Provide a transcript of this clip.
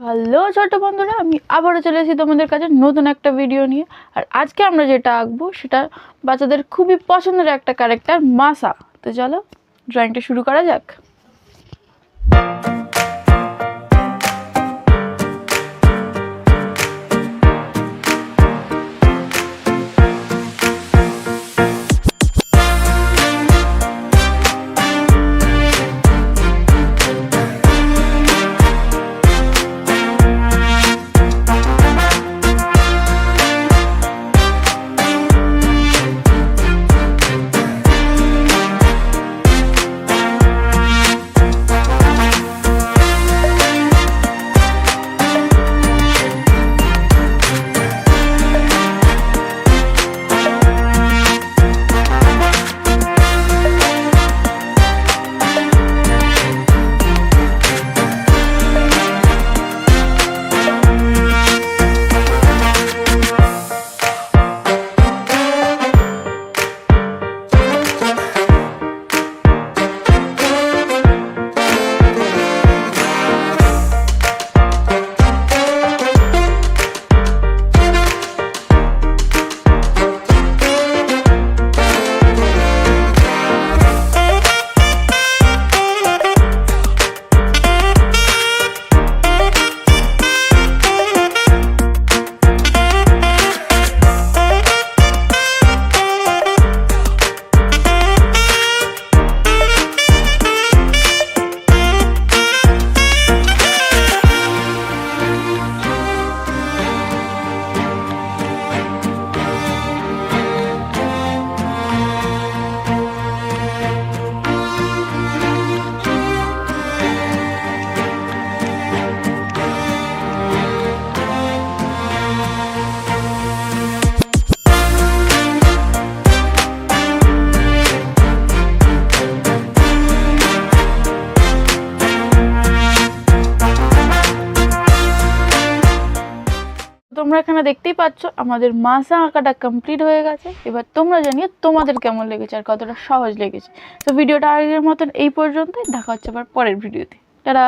Hello ছোট বন্ধুরা, আমি আবারও চলে এসেছি তোমাদের কাছে নতুন একটা ভিডিও নিয়ে। আর আজকে আমরা যেটা আঁকবো সেটা বাচ্চাদের খুবই পছন্দের একটা ক্যারেক্টার মাসা। তো চলো ড্রয়িংটা শুরু করা যাক। তোমরা এখানে দেখতেই পাচ্ছ আমাদের মাসা আঁকাটা কমপ্লিট হয়ে গেছে। এবার তোমরা জানিয়ে তোমাদের কেমন লেগেছে আর কতটা সহজ লেগেছে। তো ভিডিওটা আগের মতন এই পর্যন্তই, দেখা হচ্ছে আবার পরের ভিডিওতে। টাটা।